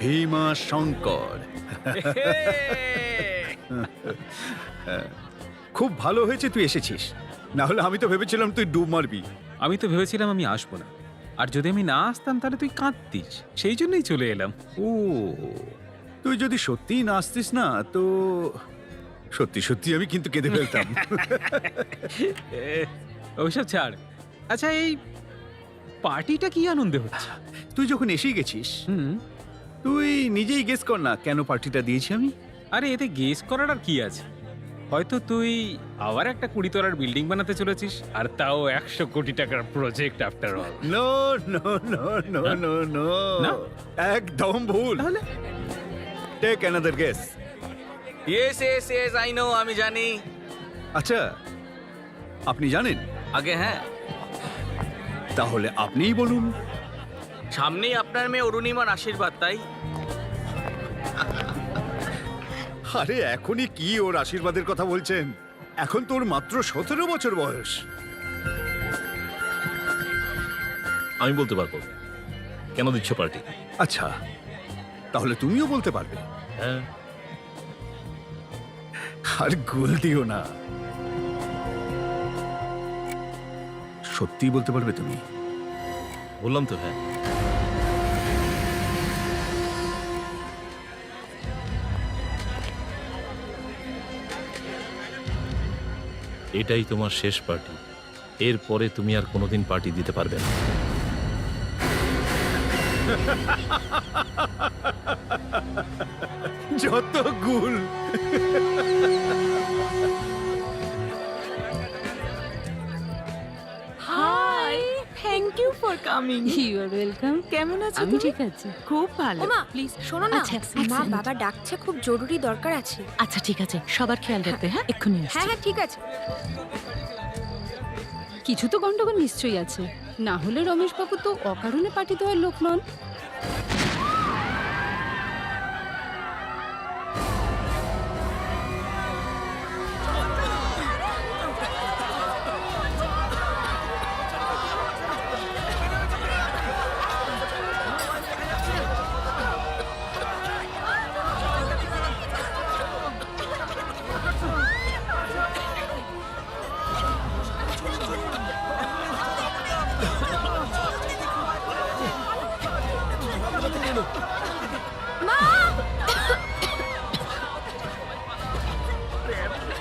ভীমা শঙ্কর। খুব ভালো হয়েছে তুই এসেছিস, না হলে আমি তো ভেবেছিলাম তুই ডুব মারবি। আমি তো ভেবেছিলাম আমি আসবো না, আর যদি আমি না আসতাম তাহলে তুই কাঁদতিস, সেই জন্যই চলে এলাম। ও, তুই যদি সত্যিই না আসতিস না তো সত্যি সত্যি আমি কিন্তু কেঁদে ফেলতাম। ওইসব ছাড়। আচ্ছা, এই পার্টিটা কি আনন্দে হচ্ছে? তুই যখন এসেই গেছিস, হুম। তুই নিজেই গেস কর না কেন পার্টিটা দিয়েছি আমি। আরে এতে গেস করার আর কি আছে? হয়তো তুই আবার একটা 20 তলার বিল্ডিং বানাতে চলেছিস, আর তাও 100 কোটি টাকার project after all. No no no no no no, না? একদম ভুল। তাহলে take another guess. Yes yes yes, I know, আমি জানি। আচ্ছা, আপনি জানেন? আগে হ্যাঁ, তাহলে আপনিই বলুন। সামনেই আপনার মেয়ে অরুণিমার আশীর্বাদ, তাই? আরে এখনই কি ওর আশীর্বাদের কথা বলছেন? এখন তোর মাত্র 17 বছর বয়স। আমি বলতে পারবো কেন দিচ্ছ পার্টি। আচ্ছা, তাহলে তুমিও বলতে পারবে। হ্যাঁ, আর গোল দিও না, সত্যি বলতে পারবে তুমি? বললাম তো হ্যাঁ। এটাই তোমার শেষ পার্টি, এরপরে তুমি আর কোনোদিন পার্টি দিতে পারবে না। যত গুল। Hi, thank you for coming. You are welcome. কেমন আছো আমি তুমি? ঠিক আছে। খুব ভালো। ওমা প্লিজ শোনো না, আচ্ছা, মা excellent. বাবা ডাকছে, খুব জরুরি দরকার আছে। আচ্ছা ঠিক আছে, সবার খেয়াল রাখবে। হ্যাঁ, এক্ষুনি হ্যাঁ আসছি। হ্যাঁ ঠিক আছে। কিছু তো গন্ডগোল নিশ্চয়ই আছে, না হলে রমেশ বাবু তো অকারণে পার্টি দেওয়ার লোক নন।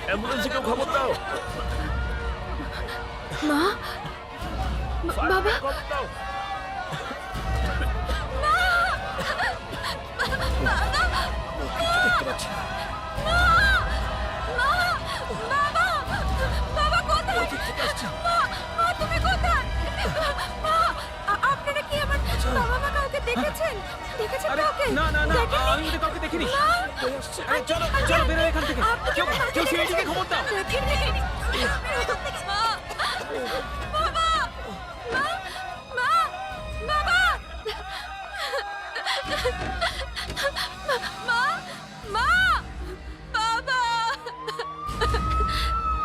অ্যাম্বুলেন্সে কেউ খবর দাও। মা, বাবা, বাবা কোথায়? মা তুমি কোথায়? মা, আপনারা কি আমার বাবা মা কাউকে দেখেছেন? দেখেছেন কাউকে? না না না, দেখেননি? আমি তো কাউকে দেখিনি। মা, আরে চলো চলো, বেরো এখান থেকে। আপনি কেউ কেন কেউ কাউকে সিআইডিকে খবর দাও। দেখেননি? মা, বাবা, মা, বাবা, মা, মা, বাবা,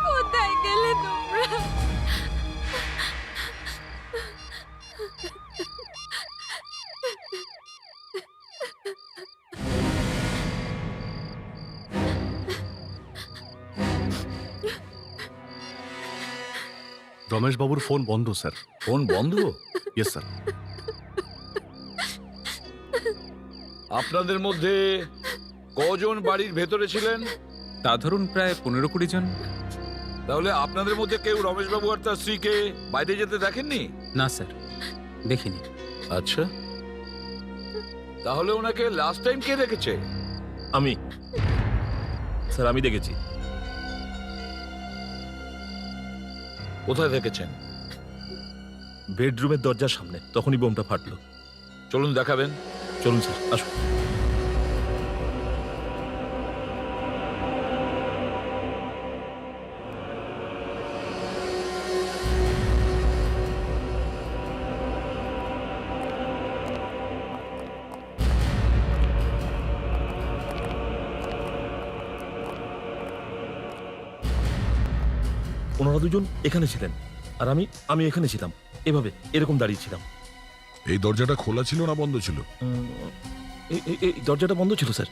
কোথায় গেলে তোমরা? রমেশ বাবুর ফোন বন্ধ স্যার। ফোন বন্ধ? Yes sir. আপনাদের মধ্যে কজন বাড়ির ভেতরে ছিলেন? তা ধরুন প্রায় 15-20 জন। তাহলে আপনাদের মধ্যে কেউ রমেশবাবু আর তার স্ত্রীকে বাইরে যেতে দেখেননি? না স্যার, দেখিনি। আচ্ছা, তাহলে ওনাকে লাস্ট টাইম কে দেখেছে? আমি স্যার, আমি দেখেছি। কোথায় দেখেছেন? বেডরুমের দরজার সামনে, তখনই বোমটা ফাটলো। চলুন দেখাবেন। চলুন স্যার, আসুন। ওনারা দুজন এখানে ছিলেন, আর আমি এখানে ছিলাম, এভাবে এরকম দাঁড়িয়ে ছিলাম। এই দরজাটা খোলা ছিল না বন্ধ ছিল? এই দরজাটা বন্ধ ছিল স্যার,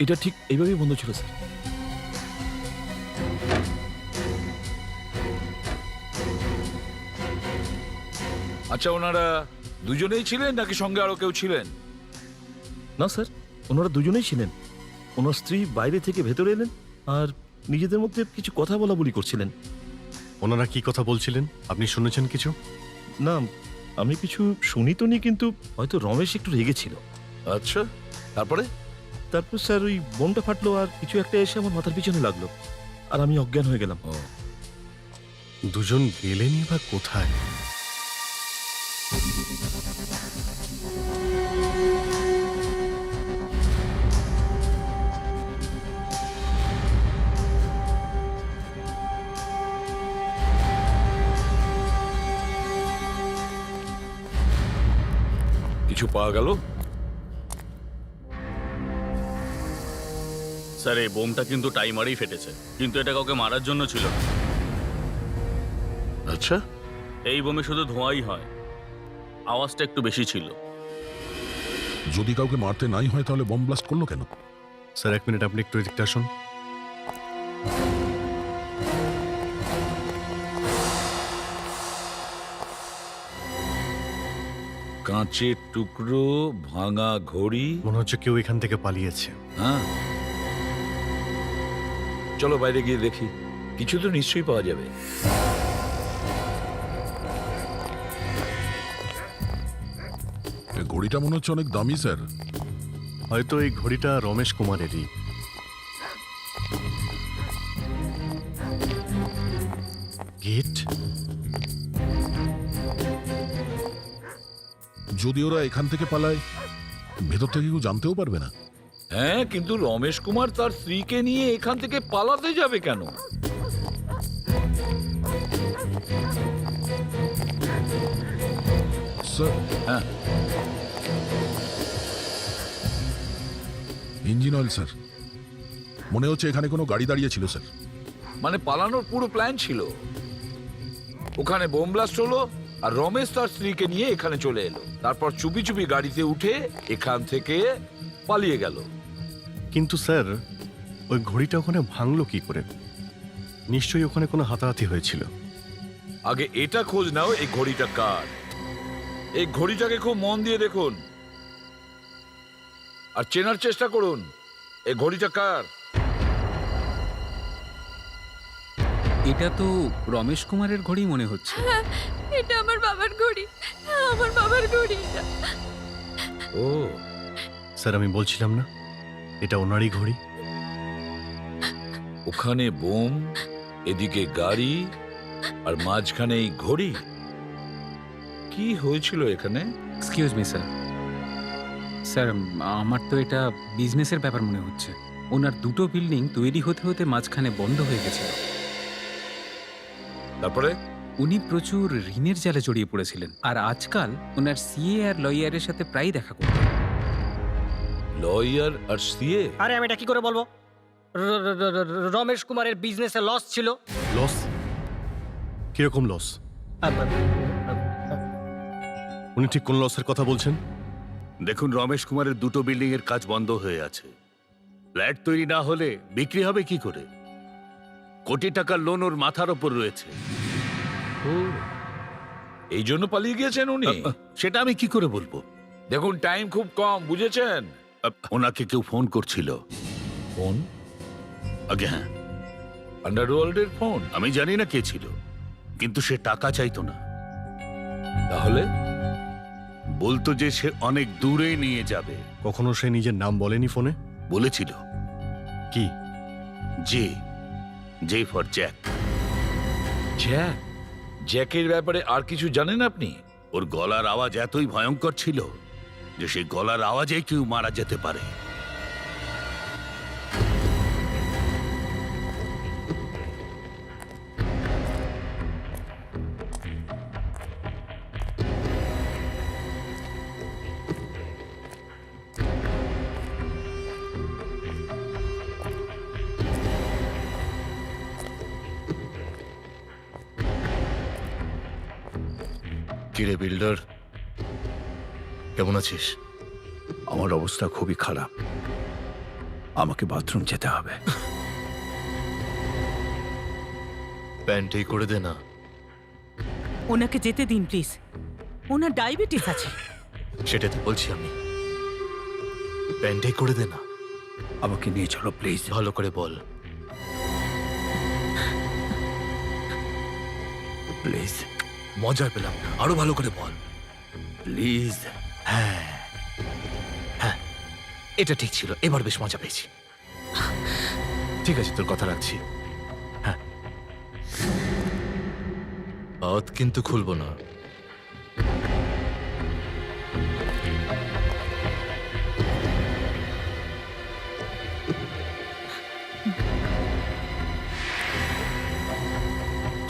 এটা ঠিক এইভাবেই বন্ধ ছিল স্যার। আচ্ছা, ওনারা দুজনেই ছিলেন নাকি সঙ্গে আরো কেউ ছিলেন? না স্যার, ওনারা দুজনেই ছিলেন। ওনার স্ত্রী বাইরে থেকে ভেতরে এলেন আর নিজেদের মধ্যে কিছু কথা বলা বলি করছিলেন। ওনারা কি কথা বলছিলেন, আপনি শুনেছেন কিছু? না, আমি কিছু শুনি তো নি, কিন্তু হয়তো রমেশ একটু রেগেছিল। আচ্ছা, তারপরে? তারপর স্যার ওই বোমটা ফাটলো আর কিছু একটা এসে আমার মাথার পিছনে লাগলো আর আমি অজ্ঞান হয়ে গেলাম। দুজন গেলেনই বা কোথায়? কিছু পাওয়া গেল? স্যার, এই বোমটা কিন্তু টাইমারেই ফেটেছে, কিন্তু এটা কাউকে মারার জন্য ছিল না। আচ্ছা, এই বোমে শুধু ধোঁয়াই হয়, আওয়াজটা একটু বেশি ছিল। যদি কাউকে মারতে নাই হয় তাহলে বম ব্লাস্ট করলো কেন? স্যার এক মিনিট, আপনি একটু এদিকটা আসুন। কাঁচের টুকরো, ভাঙা ঘড়ি। মনে হচ্ছে কেউ এখান থেকে পালিয়েছে। হ্যাঁ, চলো বাইরে গিয়ে দেখি, কিছু তো নিশ্চয়ই পাওয়া যাবে। এই ঘড়িটা মনে হচ্ছে অনেক দামি স্যার। হয়তো এই ঘড়িটা রমেশ কুমারেরই। গেট। যদি ওরা এখান থেকে পালায়, ভেতর থেকে কেউ জানতেও পারবে না। হ্যাঁ, কিন্তু রমেশ কুমার তার স্ত্রীকে নিয়ে এখান থেকে পালাতে যাবে কেন? স্যার, হ্যাঁ, ইঞ্জিন অয়েল স্যার। মনে হচ্ছে এখানে কোনো গাড়ি দাঁড়িয়ে ছিল স্যার। মানে পালানোর পুরো প্ল্যান ছিল। ওখানে বোম ব্লাস্ট হলো আর রমেশ তার স্ত্রীকে নিয়ে এখানে চলে এলো, তারপর চুপি চুপি গাড়িতে উঠে এখান থেকে পালিয়ে গেল। কিন্তু স্যার, ওই ঘড়িটা ওখানে ভাঙলো কি করে? নিশ্চয়ই ওখানে কোনো হাতাহাতি হয়েছিল। আগে এটা খোঁজ নাও, এই ঘড়িটা কার। এই ঘড়িটাকে খুব মন দিয়ে দেখুন আর চেনার চেষ্টা করুন, এই ঘড়িটা কার। এটা তো রমেশ কুমারের ঘড়ি মনে হচ্ছে। এটা আমার বাবার ঘড়ি, আমার বাবার ঘড়ি এটা। ও, স্যার আমি বলছিলাম না, এটা ওনারই ঘড়ি। ওখানে বোম, এদিকে গাড়ি, আর মাঝখানে এই ঘড়ি। কি হয়েছিল এখানে? Excuse me sir. স্যার, আমার তো এটা বিজনেসের ব্যাপার মনে হচ্ছে। ওনার দুটো বিল্ডিং তৈরি হতে হতে মাঝখানে বন্ধ হয়ে গেছিল। তারপরে? উনি প্রচুর ঋণের জালে জড়িয়ে পড়েছিলেন আর আজকাল ওনার সিএ আর লয়ারের সাথে প্রায় দেখা করতেন। লয়ার আর সিএ? আরে আমি এটা কি করে বলবো? রমেশ কুমারের বিজনেসে লস ছিল। লস? কিরকম লস? উনি ঠিক কোন লসের কথা বলছেন? দেখুন, রমেশ কুমারের দুটো বিল্ডিং এর কাজ বন্ধ হয়ে আছে। ফ্ল্যাট তৈরি না হলে বিক্রি হবে কি করে? কোটি টাকার লোন ওর মাথার ওপর রয়েছে। এই জন্য পালিয়ে গিয়েছেন উনি? সেটা আমি কি করে বলবো? দেখুন, টাইম খুব কম, বুঝেছেন? ওনাকে কেউ ফোন করছিল। ফোন? আগে হ্যাঁ, আন্ডারওয়ার্ল্ডের ফোন? আমি জানি না কে ছিল, কিন্তু সে টাকা চাইতো না। তাহলে? বলতো যে সে অনেক দূরে নিয়ে যাবে। কখনো সে নিজের নাম বলেনি ফোনে? বলেছিল কি? J for Jack. জ্যাক? জ্যাকের ব্যাপারে আর কিছু জানেন আপনি? ওর গলার আওয়াজ এতই ভয়ঙ্কর ছিল যে সেই গলার আওয়াজে কেউ মারা যেতে পারে। কিরে বিল্ডার, কেমন আছিস? আমার অবস্থা খুবই খারাপ, আমাকে বাথরুম যেতে হবে। প্যান্টেই করে দে না। ওনাকে যেতে দিন প্লিজ, ওনার ডায়াবেটিস আছে। সেটা তো বলছি আমি, প্যান্টেই করে দে না। আমাকে নিয়ে চলো প্লিজ। ভালো করে বল। প্লিজ মজা পেলাম, আরো ভালো করে বল। প্লিজ। হ্যাঁ হ্যাঁ, এটা ঠিক ছিল, এবার বেশ মজা পেয়েছি। ঠিক আছে, তোর কথা রাখছি। হ্যাঁ, হাত কিন্তু খুলবো না।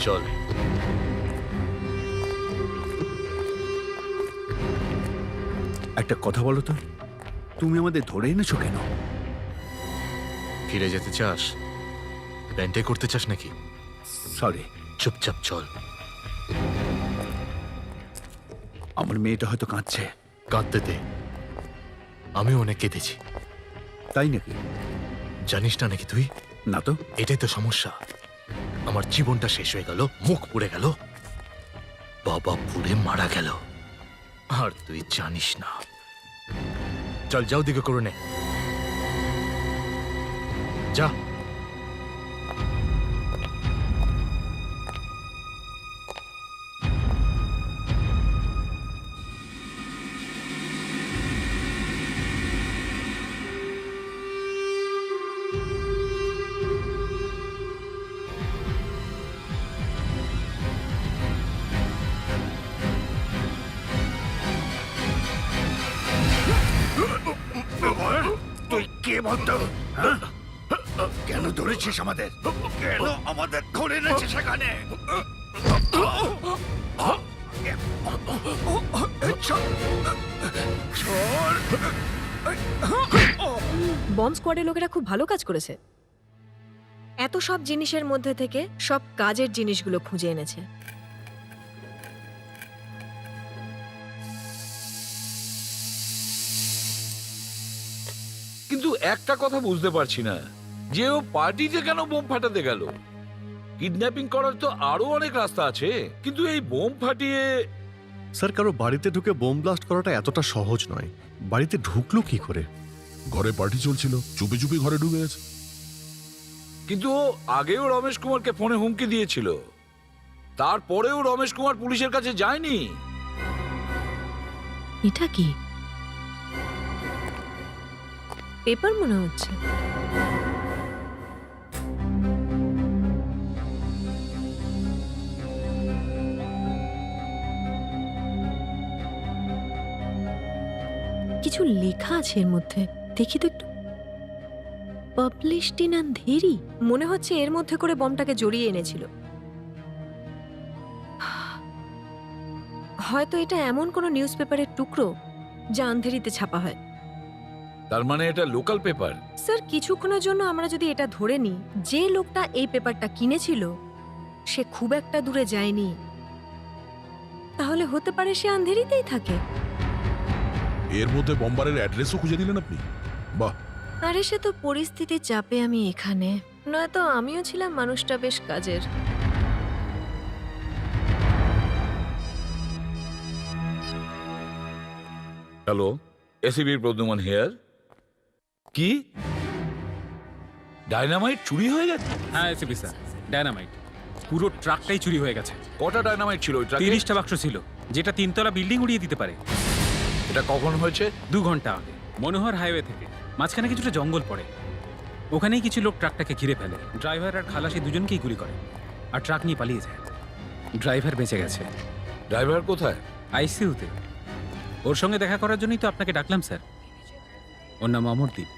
চল। একটা কথা বলো তো, তুমি আমাদের ধরে এনেছো কেন? ফিরে যেতে চাস? প্যান্টে করতে চাস নাকি? সরি। চুপচাপ চল। আমার মেয়েটা হয়তো কাঁদছে। কাঁদতে দে, আমিও অনেক কেঁদেছি। তাই নাকি? জানিস না নাকি তুই? না তো। এটাই তো সমস্যা, আমার জীবনটা শেষ হয়ে গেল, মুখ পুড়ে গেল, বাবা পুড়ে মারা গেল, আর তুই জানিস না। চল যাও, দিকে করে নে, যা। তুই কে বলতো? কেন ধরেছিস আমাদের? কেন আমাদের ধরে এনেছিস সেখানে? বম্ব স্কোয়াডের লোকেরা খুব ভালো কাজ করেছে। এত সব জিনিসের মধ্যে থেকে সব কাজের জিনিসগুলো খুঁজে এনেছে। কিন্তু একটা কথা বুঝতে পারছি না, যে ও পার্টিতে কেন বোম ফাটাতে গেল? কিডন্যাপিং করার তো আরো অনেক রাস্তা আছে, কিন্তু এই বোম ফাটিয়ে। স্যার, কারো বাড়িতে ঢুকে বোম ব্লাস্ট করাটা এতটা সহজ নয়। বাড়িতে ঢুকলো কি করে? ঘরে পার্টি চলছিল, চুপি চুপি ঘরে ঢুকে গেছে। কিন্তু ও আগেও রমেশ কুমারকে ফোনে হুমকি দিয়েছিল, তারপরেও রমেশ কুমার পুলিশের কাছে যায়নি। এটা কি পেপার মনে হচ্ছে? কিছু লেখা আছে এর মধ্যে, দেখি তো একটু। Published in Andheri. মনে হচ্ছে এর মধ্যে করে বমটাকে জড়িয়ে এনেছিল। হয়তো এটা এমন কোনো নিউজ পেপারের টুকরো যা আন্ধেরিতে ছাপা হয়। তার মানে এটা লোকাল পেপার। স্যার, কিছুক্ষণের জন্য আমরা যদি এটা ধরে নিই, যে লোকটা এই পেপারটা কিনেছিল সে খুব একটা দূরে যায়নি, তাহলে হতে পারে সে আন্ধেরিতেই থাকে। এর মধ্যে বম্বারের অ্যাড্রেসও খুঁজে দিলেন আপনি? বাহ। আরে সে তো পরিস্থিতির চাপে আমি এখানে, নয়তো আমিও ছিলাম মানুষটা বেশ কাজের। হ্যালো, এসিবির প্রদ্যুমান হিয়ার। কি ডায়নামাইট চুরি হয়ে গেছে? হ্যাঁ এসিপি স্যার, ডায়নামাইট পুরো ট্রাকটাই চুরি হয়ে গেছে। কটা ডায়নামাইট ছিল ওই ট্রাকে? 30টা বাক্স ছিল, যেটা 3 তলা বিল্ডিং উড়িয়ে দিতে পারে। এটা কখন হয়েছে? 2 ঘন্টা আগে, মনোহর হাইওয়ে থেকে। মাঝখানে কিছুটা জঙ্গল পড়ে, ওখানেই কিছু লোক ট্রাকটাকে ঘিরে ফেলে। ড্রাইভার আর খালাসি দুজনকেই গুলি করে, আর ট্রাক নিয়ে পালিয়ে যায়। ড্রাইভার বেঁচে গেছে। ড্রাইভার কোথায়? আইসিইউতে। ওর সঙ্গে দেখা করার জন্যই তো আপনাকে ডাকলাম স্যার। ওর নাম অমরদীপ।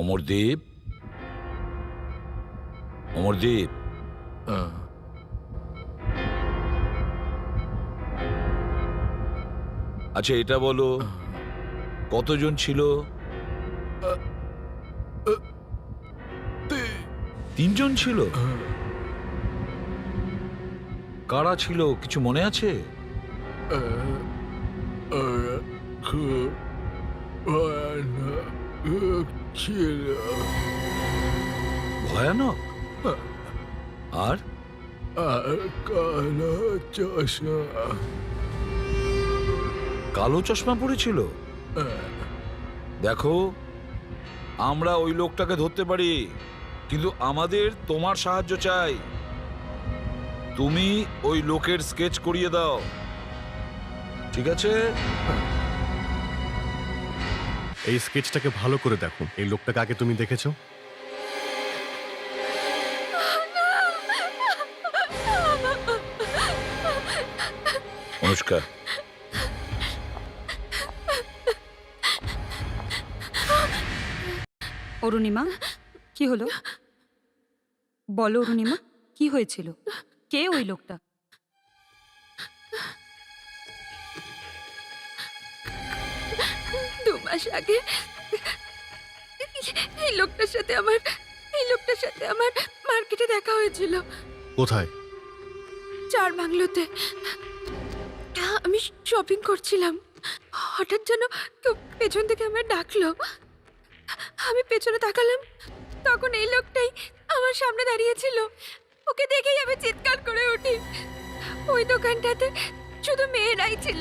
অমরদীপ, অমরদীপ, আচ্ছা এটা বলো, কতজন ছিল? তিনজন ছিল? কারা ছিল কিছু মনে আছে? ভয়ানক? আর কালো চশমা পড়েছিল? দেখো, আমরা ওই লোকটাকে ধরতে পারি, কিন্তু আমাদের তোমার সাহায্য চাই। তুমি ওই লোকের স্কেচ করিয়ে দাও, ঠিক আছে? এই স্কেচটাকে ভালো করে দেখো। এই লোকটাকে আগে তুমি দেখেছো? অনুষ্কা, অরুণিমা কি হলো বলো অরুণিমা, কি হয়েছিল? কে ওই লোকটা? দু মাস আগে এই লোকটার সাথে আমার মার্কেটে দেখা হয়েছিল, কোথায়? চার বাংলোতে। আমি শপিং করছিলাম, হঠাৎ যেন কেউ পেছন থেকে আমার ডাকলো। আমি পেছনে তাকালাম, তখন এই লোকটাই আমার সামনে দাঁড়িয়েছিল। ওকে দেখেই আমি চিৎকার করে উঠি। ওই দোকানটাতে শুধু মেয়েরাই ছিল,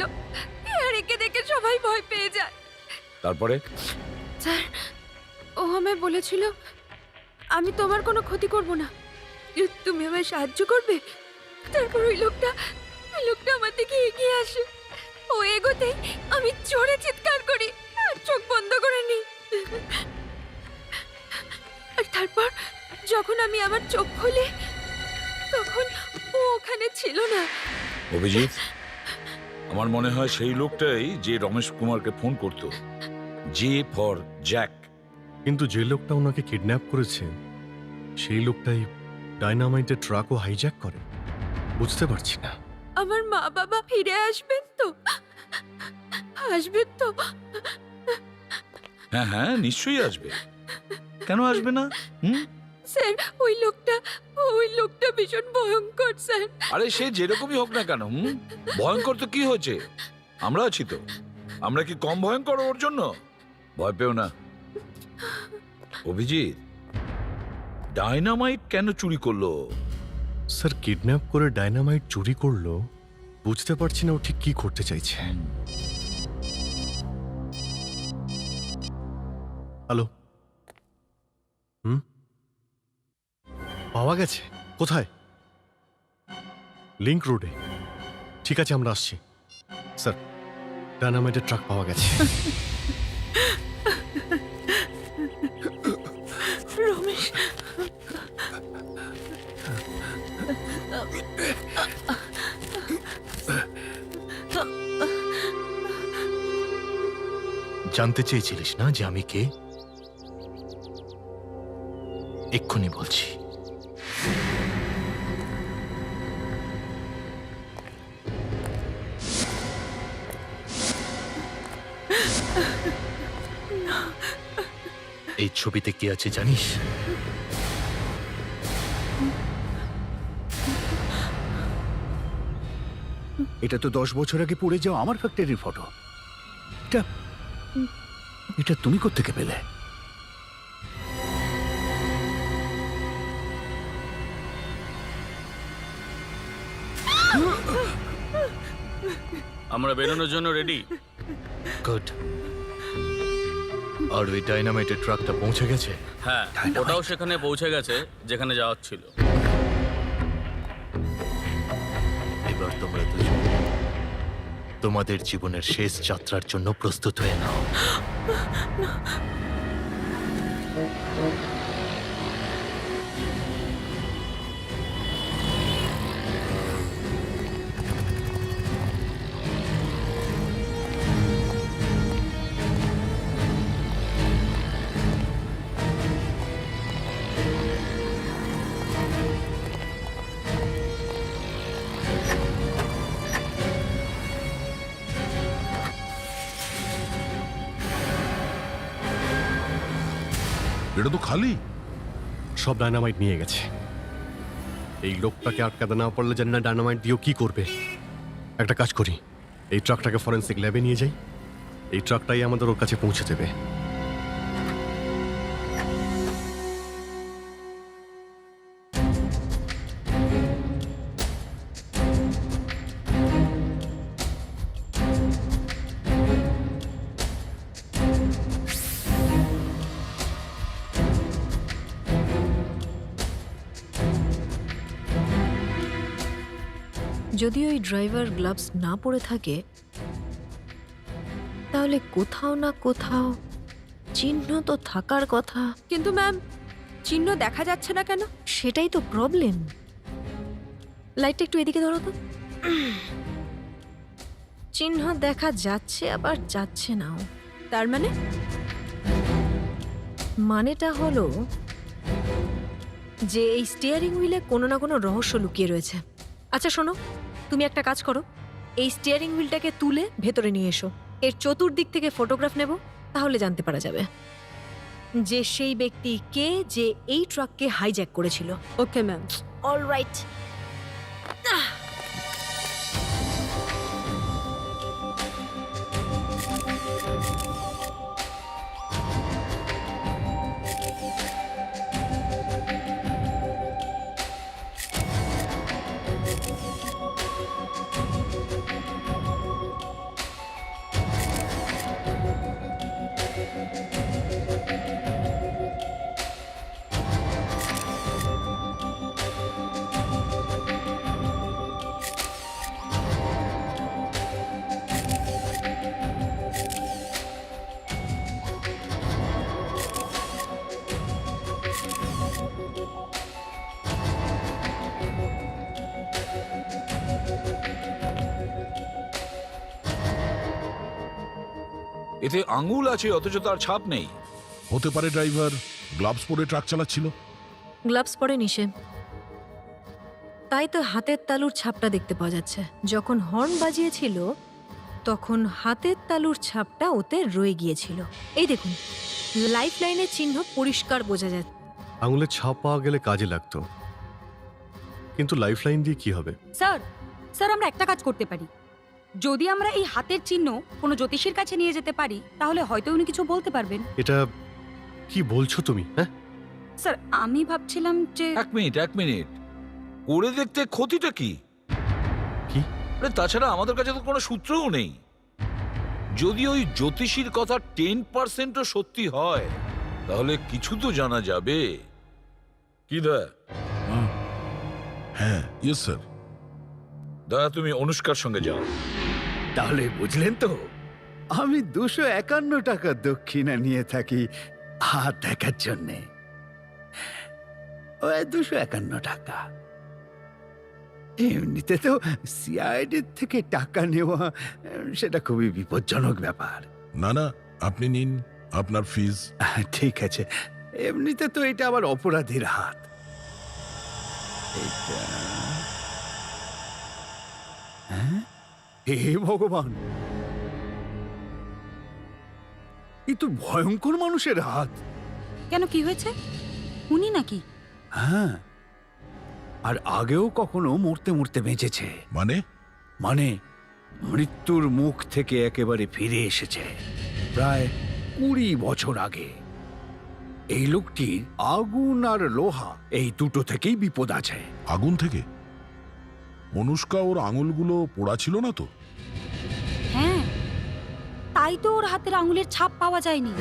আর একে দেখে সবাই ভয় পেয়ে যায়। তারপরে? স্যার, ও আমায় বলেছিল আমি তোমার কোনো ক্ষতি করব না, তুমি আমায় সাহায্য করবে। তারপর ওই লোকটা আমার দিকে এগিয়ে আসে। ও এগোতেই আমি জোরে চিৎকার করি আর চোখ বন্ধ করে নিই। আর তারপর যখন আমি আমার চোখ খুলি, তখন ও ওখানে ছিল না। অভিজিৎ, আমার মনে হয় সেই লোকটাই যে রমেশ কুমারকে ফোন করত, জে ফর জ্যাক। কিন্তু যে লোকটা ওনাকে কিডন্যাপ করেছে সেই লোকটাই ডাইনামাইটের ট্রাকও হাইজ্যাক করে। বুঝতে পারছি না। আমার মা বাবা ফিরে আসবেন তো? আসবেন তো? হ্যাঁ হ্যাঁ, নিশ্চয়ই আসবে। কেন আসবে না? স্যার, ওই লোকটা ভীষণ ভয়ঙ্কর স্যার। আরে সে যেরকমই হোক না কেন, ভয়ঙ্কর তো কি হয়েছে? আমরা আছি তো। আমরা কি কম ভয়ঙ্কর ওর জন্য? ভয় পেও না। অভিজিৎ, ডাইনামাইট কেন চুরি করলো? স্যার, কিডন্যাপ করে ডাইনামাইট চুরি করলো, বুঝতে পারছি না ও ঠিক কি করতে চাইছে। হ্যালো, পাওয়া গেছে? কোথায়? লিংক রোডে। ঠিক আছে, আমরা আসছি। স্যার, ডাইনামাইটের ট্রাক পাওয়া গেছে। রমেশ, জানতে চেয়েছিলিস না যে আমি কে? এক্ষুনি বলছি। এই ছবিতে কি আছে জানিস? এটা তো 10 বছর আগে পড়ে যাও আমার ফ্যাক্টরির ফটো। এটা তুমি কোত্থেকে পেলে? আমরা বেরোনোর জন্য রেডি। গুড। আর ওই ডাইনামাইটের ট্রাকটা পৌঁছে গেছে? হ্যাঁ, ওটাও সেখানে পৌঁছে গেছে যেখানে যাওয়ার ছিল। এবার তোমরা দুজন তোমাদের জীবনের শেষ যাত্রার জন্য প্রস্তুত হয়ে নাও। এটা তো খালি। সব ডায়নামাইট নিয়ে গেছে। এই লোকটাকে আটকাতে না পারলে জানি না ডায়নামাইট দিয়েও কি করবে। একটা কাজ করি, এই ট্রাকটাকে ফরেন্সিক ল্যাবে নিয়ে যাই, এই ট্রাকটাই আমাদের ওর কাছে পৌঁছে দেবে। যদি ওই ড্রাইভার গ্লাভস না পরে থাকে তাহলে কোথাও না কোথাও চিহ্ন তো থাকার কথা। কিন্তু ম্যাম, চিহ্ন দেখা যাচ্ছে না কেন? সেটাই তো প্রবলেম। লাইটটা একটু এদিকে ধরো তো। চিহ্ন দেখা যাচ্ছে আবার যাচ্ছে নাও। তার মানে? মানেটা হলো যে এই স্টিয়ারিং হুইলে কোনো না কোনো রহস্য লুকিয়ে রয়েছে। আচ্ছা শোনো, তুমি একটা কাজ করো, এই স্টিয়ারিং হুইলটাকে তুলে ভেতরে নিয়ে এসো, এর চতুর্দিক থেকে ফটোগ্রাফ নেব, তাহলে জানতে পারা যাবে যে সেই ব্যক্তি কে যে এই ট্রাককে হাইজ্যাক করেছিল। Okay ma'am. অলরাইট। এতে আঙুল আছে অথচ তার ছাপ নেই। হতে পারে ড্রাইভার গ্লাভস পরে ট্রাক চালাচ্ছিল। গ্লাভস পরে নিশে, তাই তো হাতের তালুর ছাপটা দেখতে পাওয়া যাচ্ছে। যখন হর্ন বাজিয়েছিল তখন হাতের তালুর ছাপটা ওতে রয়ে গিয়েছিল। এই দেখুন, লাইফ লাইনের চিহ্ন পরিষ্কার বোঝা যাচ্ছে। আঙুলের ছাপ পাওয়া গেলে কাজে লাগতো, কিন্তু লাইফ লাইন দিয়ে কি হবে? স্যার, স্যার আমরা একটা কাজ করতে পারি। যদি আমরা এই হাতের চিহ্ন কোনো জ্যোতিষীর কাছে নিয়ে যেতে পারি তাহলে হয়তো উনি কিছু বলতে পারবেন। এটা কি বলছো তুমি? হ্যাঁ স্যার, আমি ভাবছিলাম যে এক মিনিট, করে দেখতে ক্ষতিটা কি? কি? আরে তাছাড়া আমাদের কাছে তো কোনো সূত্রও নেই। যদি ওই জ্যোতিষীর কথা 10%ও সত্যি হয় তাহলে কিছু তো জানা যাবে। কি দয়া? হ্যাঁ, ইয়েস স্যার। দয়া, তুমি অনুষ্কার সঙ্গে যাও। তাহলে বুঝলেন তো, আমি 251 টাকা দক্ষিণা নিয়ে থাকি হাত দেখার জন্যে। ওই 251 টাকা। এমনিতে তো সিআইডি থেকে টাকা নেওয়া সেটা খুবই বিপজ্জনক ব্যাপার। না না, আপনি নিন আপনার ফিজ। ঠিক আছে, এমনিতে তো এটা আবার অপরাধীর হাত। হ্যাঁ, হে ভগবান, এ তো ভয়ঙ্কর মানুষের হাত। কেন, কি হয়েছে? উনি নাকি? হ্যাঁ, আর আগেও কখনো মরতে মরতে বেঁচেছে। মানে? মানে মৃত্যুর মুখ থেকে একেবারে ফিরে এসেছে প্রায় 20 বছর আগে। এই লোকটির আগুন আর লোহা এই দুটো থেকেই বিপদ আছে। আগুন থেকে? অনুষ্কা ওর আঙুলগুলো পোড়া ছিল না তো? হ্যাঁ, তাই তো ওর হাতের আঙুলের ছাপ পাওয়া যায়নি।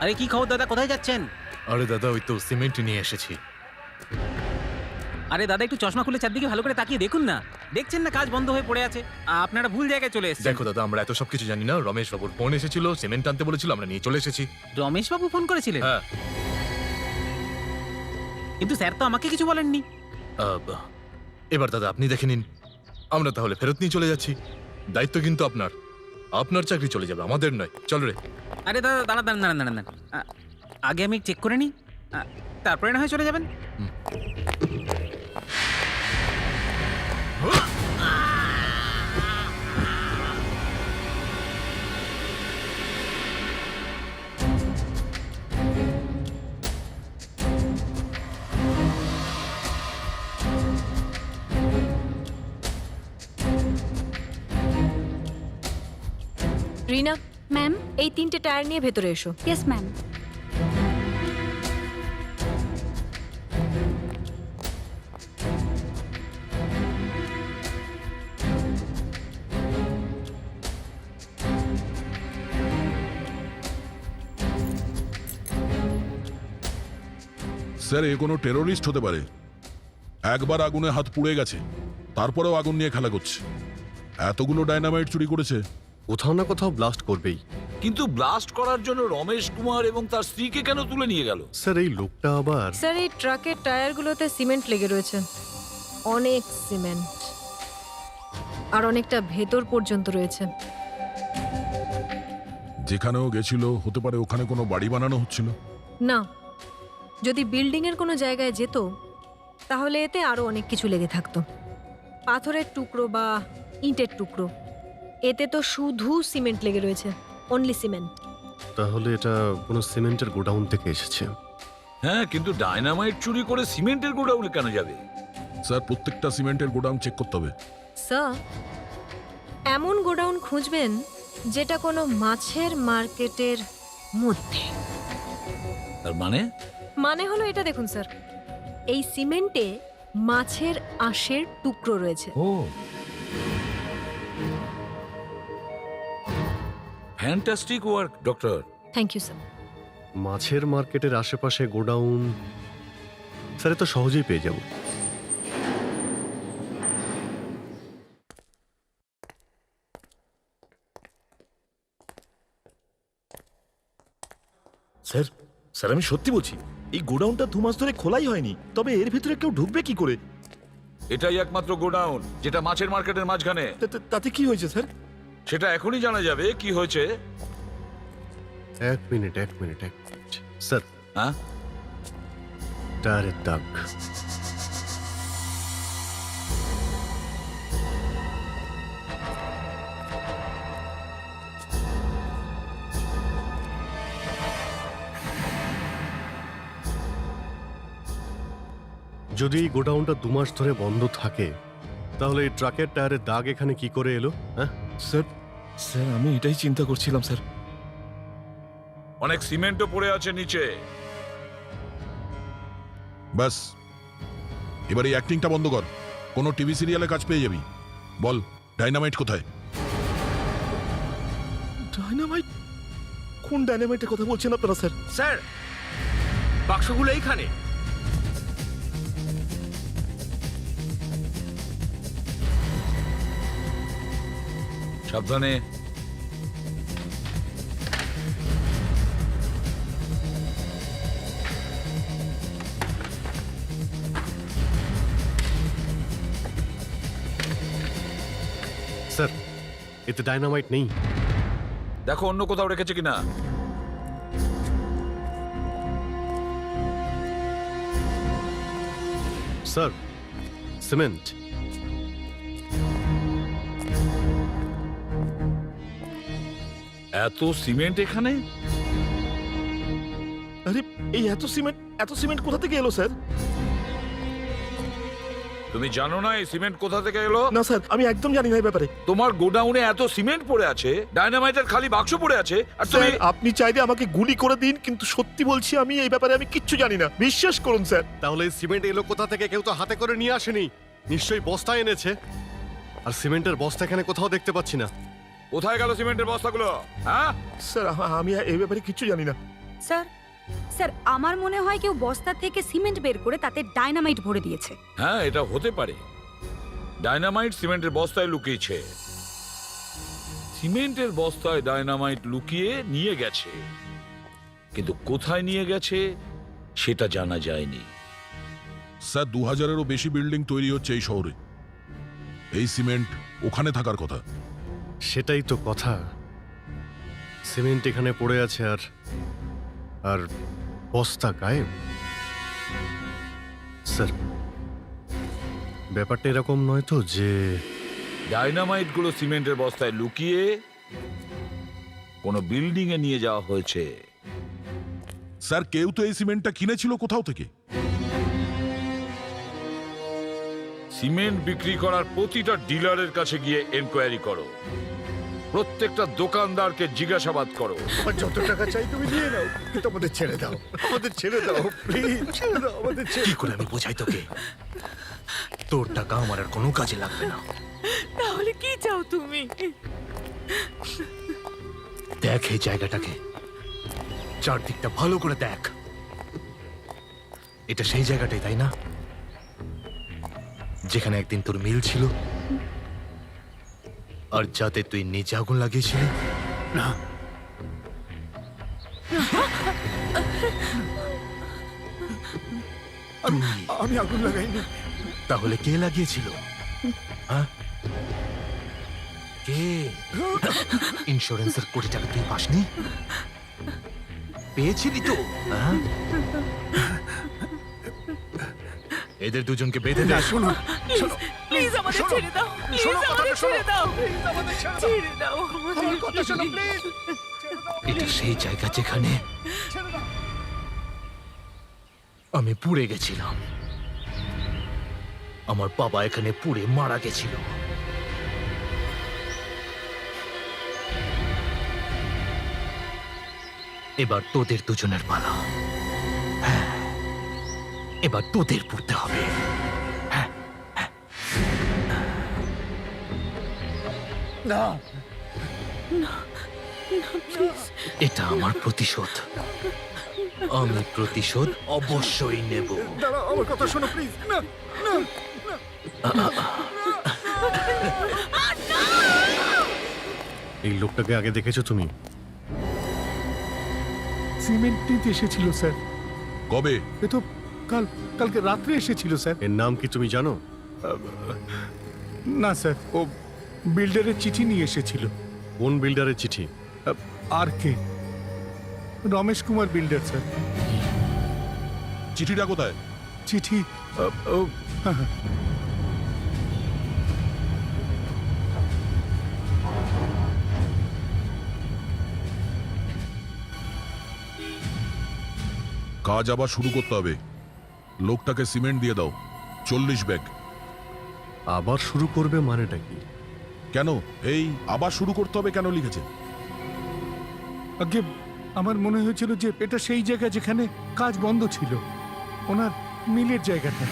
আরে কি খবর দাদা, কোথায় যাচ্ছেন? আরে দাদা, ওই তো সিমেন্ট নিয়ে এসেছি। আরে দাদা, একটু চশমা খুলে চারদিকে ভালো করে তাকিয়ে দেখুন না। দেখছেন না কাজ বন্ধ হয়ে পড়ে আছে? আপনারা ভুল জায়গায় চলে এসেছেন। দেখো দাদা, আমরা এত সব কিছু জানি না। রমেশ বাবুর ফোন এসেছিল, সিমেন্ট আনতে বলেছিল, আমরা নিয়ে চলে এসেছি। রমেশ বাবু ফোন করেছিলেন? হ্যাঁ। কিন্তু স্যার তো আমাকে কিছু বলেননি। এবার দাদা আপনি দেখে নিন। আমরা তাহলে ফেরত নিয়ে চলে যাচ্ছি। দায়িত্ব কিন্তু আপনার। আপনার চাকরি চলে যাবে, আমাদের নয়। চল রে। আরে দাদা দাঁড়া দাঁড়ান দাঁড়ান দাঁড়ান দাঁড়ান। আগে আমি চেক করে নিই, তারপরে না হয় চলে যাবেন। রিনা, ম্যাম। এই 3টে টায়ার নিয়ে ভেতরে এসো। Yes ma'am. স্যার এ কোনো টেরোরিস্ট হতে পারে। একবার আগুনে হাত পুড়ে গেছে, তারপরেও আগুন নিয়ে খেলা করছে। এতগুলো ডায়নামাইট চুরি করেছে, কোথাও না কোথাও ব্লাস্ট করবেই। কিন্তু ব্লাস্ট করার জন্য রমেশ কুমার এবং তার স্ত্রীকে কেন তুলে নিয়ে গেল? স্যার এই লোকটা আবার স্যার, এই ট্রাকের টায়ারগুলোতে সিমেন্ট লেগে রয়েছে, অনেক সিমেন্ট, আর অনেকটা ভেতর পর্যন্ত রয়েছে। যেখানেও গেছিল হতে পারে ওখানে কোনো বাড়ি বানানো হচ্ছিল। না, যদি বিল্ডিং এর কোনো জায়গায় যেত তাহলে এতে আরো অনেক কিছু লেগে থাকতো, পাথরের টুকরো বা ইটের টুকরো। এতে তো শুধু সিমেন্ট লেগে রয়েছে, অনলি সিমেন্ট। তাহলে এটা কোনো সিমেন্টের গোডাউন থেকে এসেছে। হ্যাঁ, কিন্তু ডায়নামাইট চুরি করে সিমেন্টের গোডাউনে কেন যাবে? স্যার প্রত্যেকটা সিমেন্টের গোডাউন চেক করতে হবে। স্যার, এমন গোডাউন খুঁজবেন যেটা কোনো মাছের মার্কেটের মধ্যে। তার মানে? মানে হলো এটা দেখুন স্যার, এই সিমেন্টে মাছের আঁশের টুকরো রয়েছে। Oh, fantastic work doctor. Thank you sir. মাছের মার্কেটের আশেপাশে গোডাউন, স্যার এ তো সহজেই পেয়ে যাব। স্যার, স্যার আমি সত্যি বলছি, এই গোডাউনটা 2 মাস ধরে খোলাই হয়নি। তবে এর ভিতরে কেউ ঢুকবে কি করে? এটাই একমাত্র গোডাউন যেটা মাছের মার্কেটের মাঝখানে। তাতে কি হয়েছে স্যার? সেটা এখনই জানা যাবে কি হয়েছে। এক মিনিট। স্যার, হ্যাঁ, টায়ারের দাগ। যদি এই গোডাউনটা 2 মাস ধরে বন্ধ থাকে তাহলে এই ট্রাকের টায়ারের দাগ এখানে কি করে এলো? হ্যাঁ স্যার, স্যার আমি এটাই চিন্তা করছিলাম স্যার। অনেক সিমেন্টও পড়ে আছে নিচে। ব্যাস, এবার এই অ্যাক্টিংটা বন্ধ কর। কোনো টিভি সিরিয়ালে কাজ পেয়ে যাবি। বল ডাইনামাইট কোথায়? ডায়নামাইট? কোন ডায়নামাইটের কথা বলছেন আপনারা স্যার? স্যার, বাক্সগুলো এইখানে। সাবধানে। স্যার, এতে ডায়নামাইট নেই। দেখো অন্য কোথাও রেখেছে কিনা। Sir, cement. এত সিমেন্ট এখানে? আরে এই এত সিমেন্ট কোথা থেকে এলো স্যার? তুমি জানো না এই সিমেন্ট কোথা থেকে এলো? না স্যার, আমি একদম জানি না এই ব্যাপারে। তোমার গোডাউনে এত সিমেন্ট পড়ে আছে, ডায়নামাইটের খালি বাক্স পড়ে আছে, আর তুমি স্যার আপনি চাইলে আমাকে গুলি করে দিন, কিন্তু সত্যি বলছি আমি এই ব্যাপারে আমি কিচ্ছু জানি না, বিশ্বাস করুন স্যার। তাহলে এই সিমেন্ট এলো কোথা থেকে? কেউ তো হাতে করে নিয়ে আসেনি, নিশ্চয়ই বস্তায় এনেছে। আর সিমেন্টের বস্তা এখানে কোথাও দেখতে পাচ্ছি না। কোথায় গেল সিমেন্টের বস্তাগুলো? হ্যাঁ স্যার আমি এই ব্যাপারে কিচ্ছু জানি না। স্যার, স্যার আমার মনে হয় কেউ বস্তা থেকে সিমেন্ট বের করে তাতে ডায়নামাইট ভরে দিয়েছে। হ্যাঁ, এটা হতে পারে। ডায়নামাইট সিমেন্টের বস্তায় লুকিয়েছে। সিমেন্টের বস্তায় ডায়নামাইট লুকিয়ে নিয়ে গেছে, কিন্তু কোথায় নিয়ে গেছে সেটা জানা যায়নি। স্যার 2000-এরও বেশি বিল্ডিং তৈরি হচ্ছে এই শহরে। এই সিমেন্ট ওখানে থাকার কথা। সেটাই তো কথা। সিমেন্ট এখানে পড়ে আছে আর আর বস্তা গায়েব। স্যার, ব্যাপারটা এরকম নয় তো যে ডাইনামাইট গুলো সিমেন্টের বস্তায় লুকিয়ে কোনো বিল্ডিং এ নিয়ে যাওয়া হয়েছে। স্যার কেউ তো এই সিমেন্টটা কিনেছিল কোথাও থেকে। সিমেন্ট বিক্রি করার প্রতিটা ডিলারের কাছে গিয়ে এনকোয়ারি করো, প্রত্যেকটা দোকানদারকে জিজ্ঞাসাবাদ করো। যত টাকা চাই তুমি নিয়ে নাও, কিন্তু আমাদের ছেড়ে দাও, আমাদের ছেড়ে দাও প্লিজ, ছেড়ে দাও আমাদের। কি করে আমি বোঝাই তোকে? তোর টাকা আমার আর কোনো কাজে লাগবে না। তাহলে কি চাও তুমি? দেখ এই জায়গাটাকে, চারদিকটা ভালো করে দেখ। এটা সেই জায়গাটাই, তাই না, যেখানে একদিন তোর মিল ছিল আর যাতে তুই নিজে আগুন লাগিয়েছিলি? না, আমি আগুন লাগাইনি। তাহলে কে লাগিয়েছিল? হ্যাঁ, কে? ইন্স্যুরেন্সের কোটি টাকা তুই পাসনি? পেয়েছিলি তো? হ্যাঁ? এদের দুজনকে বেঁধে দে। শোনো, প্লিজ আমাদের ছেড়ে দাও, প্লিজ আমাদের ছেড়ে দাও, ছেড়ে দাও আমার কথা শোনো প্লিজ। এটা সেই জায়গা যেখানে আমি পুড়ে গেছিলাম। আমার বাবা এখানে পুড়ে মারা গেছিল। এবার তোদের দুজনের পালা। হ্যাঁ, এবার তোদের পুড়তে হবে। হ্যাঁ, না, এটা আমার প্রতিশোধ। আমি প্রতিশোধ অবশ্যই নেব। দাঁড়াও, আমার কথা শোনো প্লিজ। না, না, এই লোকটাকে আগে দেখেছো তুমি? সিমেন্ট নিতে এসেছিল স্যার। কবে? এ তো কালকে রাত্রে এসেছিল স্যার। এর নাম কি তুমি জানো? না স্যার, ও বিল্ডারের চিঠি নিয়ে এসেছিল। কোন বিল্ডারের চিঠি? আর কে? Ramesh Kumar builder sir. চিঠিটা কোথায়? চিঠি হ্যাঁ। কাজ আবার শুরু করতে হবে। লোকটাকে সিমেন্ট দিয়ে দাও, 40 ব্যাগ। আবার শুরু করবে মানেটা কি? কেন এই আবার শুরু করতে হবে কেন লিখেছে? আগে আমার মনে হয়েছিল যে এটা সেই জায়গা যেখানে কাজ বন্ধ ছিল, ওনার মিলের জায়গাটা।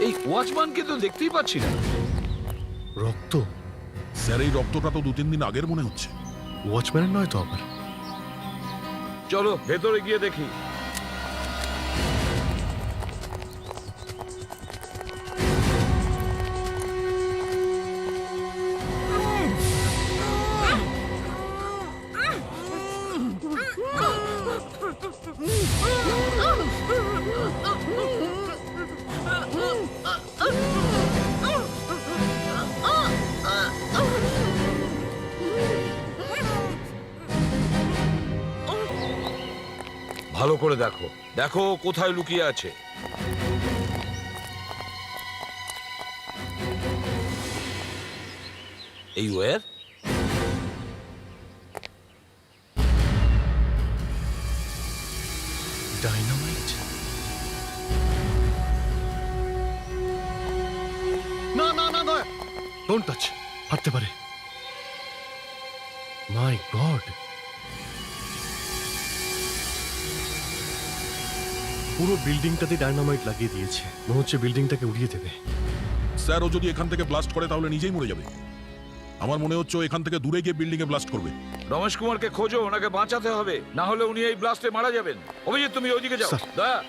এই ওয়াচম্যানকে তো দেখতেই পাচ্ছি না। রক্ত? স্যার এই রক্তটা তো 2-3 দিন আগের মনে হচ্ছে। ওয়াচম্যানের নয় তো আবার? চলো ভেতরে গিয়ে দেখি। ভালো করে দেখো, দেখো কোথায় লুকিয়ে আছে। এই ওয়্যার? ডাইনামাইট? না না না না, ডোন্ট টাচ। ফাটতে পারে। মাই গড, পুরো বিল্ডিংটাতে ডায়নামাইট লাগিয়ে দিয়েছে। মনে হচ্ছে বিল্ডিংটাকে উড়িয়ে দেবে। স্যার ও যদি এখান থেকে ব্লাস্ট করে তাহলে নিজেই মরে যাবে। আমার মনে হচ্ছে ও এখান থেকে দূরে গিয়ে বিল্ডিং এ ব্লাস্ট করবে। রমেশ কুমারকে খোঁজো, ওনাকে বাঁচাতে হবে, না হলে উনি এই ব্লাস্টে মারা যাবেন। অভিজিৎ তুমি ওইদিকে যাও। স্যার। দয়া,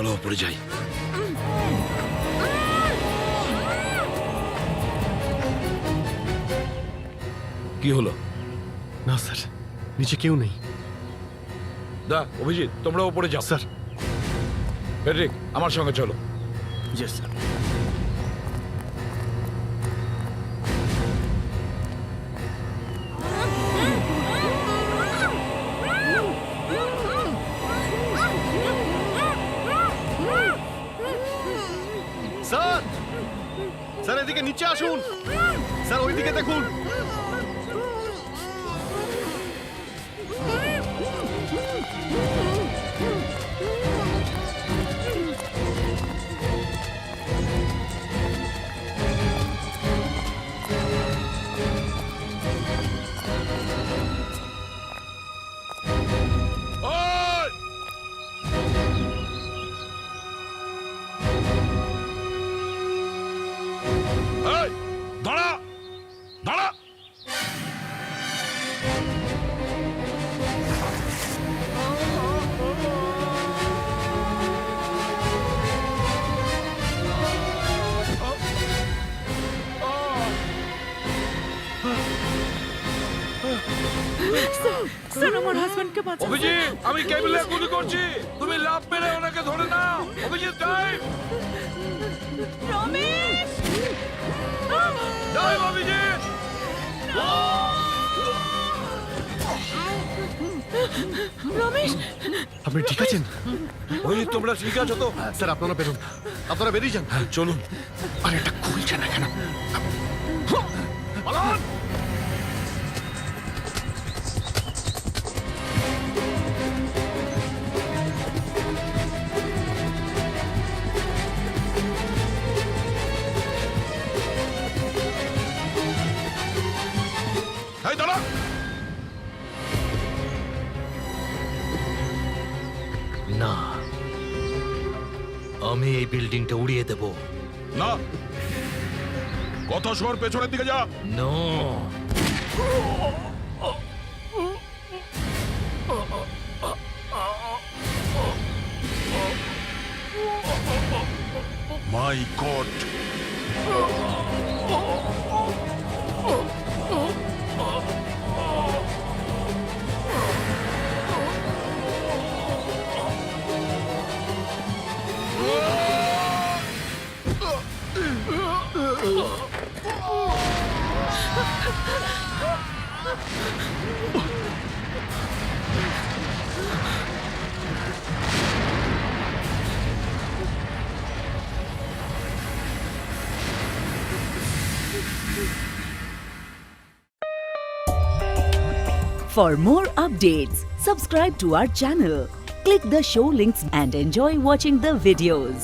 চলো উপরে যাই। কি হলো? না স্যার, নিচে কেউ নেই। দা, অভিজিৎ, তোমরা উপরে যাও। স্যার, ফেডরিক, আমার সঙ্গে চলো। Yes sir. স্যার, স্যার এদিকে নিচে আসুন। স্যার ওইদিকে দেখুন। ওই! এই, দাঁড়া দাঁড়া। স্যার আমার হাজবেন্ডকে বাঁচান। অভিজিৎ, আমি কেবিলে গুলি করছি, তুমি লাভ মেরে ওনাকে ধরে নাও। অভিজিৎ, টাইম রমেশ! টাইম, অভিজিৎ। রমেশ! আপনি ঠিক আছেন? অভিজিৎ, তোমরা ঠিক আছো তো? স্যার আপনারা বেরোন, আপনারা বেরিয়ে যান। চলুন। আরে এটা খুলছে না কেন? এই দাঁড়া। না, আমি এই বিল্ডিংটা উড়িয়ে দেব। না, কথা শোন, পেছনের দিকে যা। No, my god! For more updates, subscribe to our channel, click the show links and enjoy watching the videos.